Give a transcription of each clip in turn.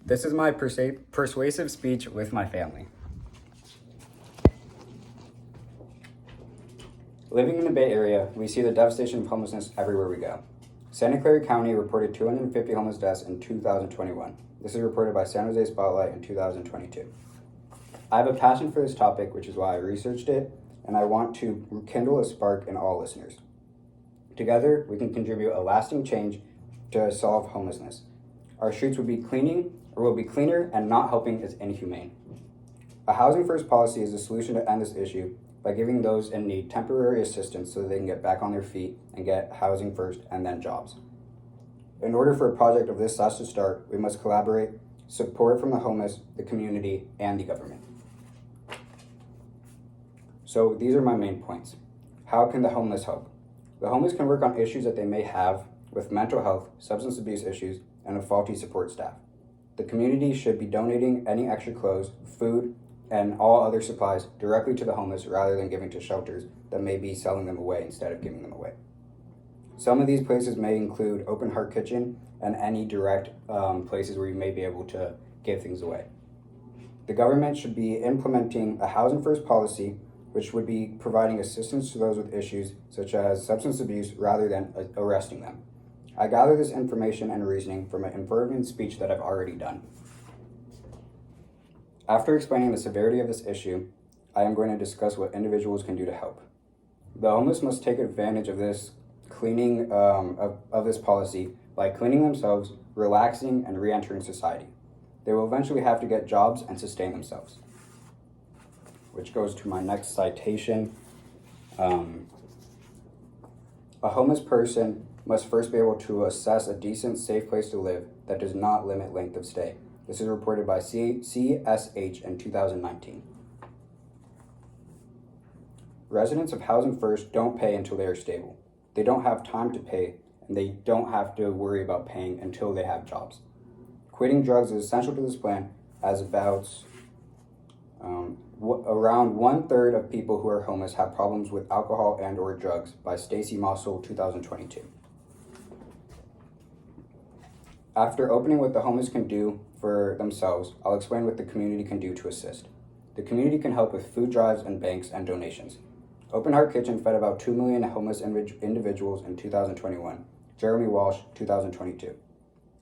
This is my persuasive speech with my family. Living in the Bay Area, we see the devastation of homelessness everywhere we go. Santa Clara County reported 250 homeless deaths in 2021. This is reported by San Jose Spotlight in 2022. I have a passion for this topic, which is why I researched it, and I want to kindle a spark in all listeners. Together, we can contribute a lasting change to solve homelessness. Our streets will be cleaner, and not helping is inhumane. A housing first policy is the solution to end this issue by giving those in need temporary assistance so that they can get back on their feet and get housing first and then jobs. In order for a project of this size to start, we must collaborate, support from the homeless, the community, and the government. So these are my main points. How can the homeless help? The homeless can work on issues that they may have with mental health, substance abuse issues, and a faulty support staff. The community should be donating any extra clothes, food, and all other supplies directly to the homeless rather than giving to shelters that may be selling them away instead of giving them away. Some of these places may include Open Heart Kitchen and any direct places where you may be able to give things away. The government should be implementing a housing first policy, which would be providing assistance to those with issues such as substance abuse rather than arresting them. I gather this information and reasoning from an informative speech that I've already done. After explaining the severity of this issue, I am going to discuss what individuals can do to help. The homeless must take advantage of this cleaning of this policy by cleaning themselves, relaxing, and re-entering society. They will eventually have to get jobs and sustain themselves. Which goes to my next citation. A homeless person must first be able to assess a decent, safe place to live that does not limit length of stay. This is reported by CSH in 2019. Residents of Housing First don't pay until they are stable. They don't have time to pay, and they don't have to worry about paying until they have jobs. Quitting drugs is essential to this plan, as about around 1/3 of people who are homeless have problems with alcohol and or drugs, by Stacy Mossel, 2022. After opening what the homeless can do for themselves, I'll explain what the community can do to assist. The community can help with food drives and banks and donations. Open Heart Kitchen fed about 2 million homeless individuals in 2021. Jeremy Walsh, 2022.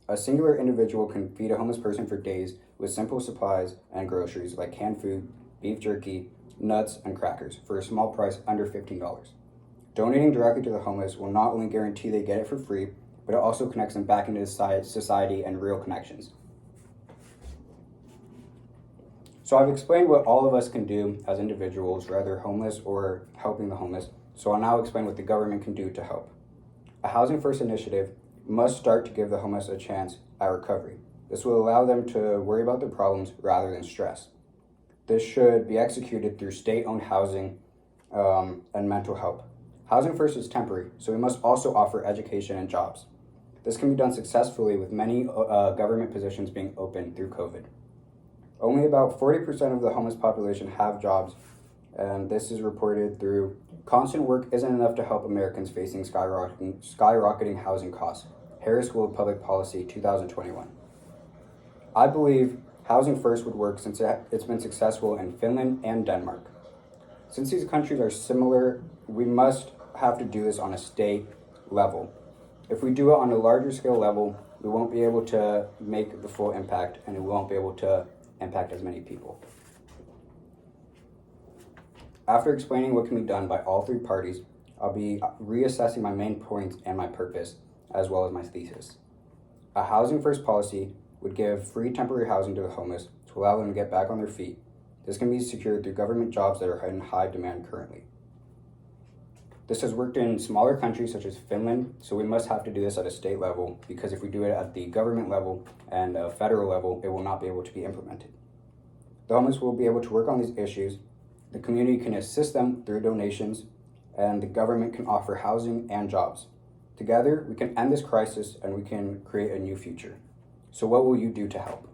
A singular individual can feed a homeless person for days with simple supplies and groceries like canned food, beef jerky, nuts, and crackers for a small price under $15. Donating directly to the homeless will not only guarantee they get it for free, but it also connects them back into society and real connections. So I've explained what all of us can do as individuals, whether homeless or helping the homeless, so I'll now explain what the government can do to help. A Housing First initiative must start to give the homeless a chance at recovery. This will allow them to worry about their problems rather than stress. This should be executed through state-owned housing and mental help. Housing First is temporary, so we must also offer education and jobs. This can be done successfully with many government positions being open through COVID. Only about 40% of the homeless population have jobs, and this is reported through constant work isn't enough to help Americans facing skyrocketing housing costs. Harris School of Public Policy, 2021. I believe Housing First would work since it's been successful in Finland and Denmark. Since these countries are similar, we must have to do this on a state level. If we do it on a larger scale level, we won't be able to make the full impact, and we won't be able to impact as many people. After explaining what can be done by all three parties, I'll be reassessing my main points and my purpose, as well as my thesis. A Housing First policy would give free temporary housing to the homeless to allow them to get back on their feet. This can be secured through government jobs that are in high demand currently. This has worked in smaller countries such as Finland, so we must have to do this at a state level, because if we do it at the government level and federal level, it will not be able to be implemented. The homeless will be able to work on these issues, the community can assist them through donations, and the government can offer housing and jobs. Together, we can end this crisis and we can create a new future. So what will you do to help?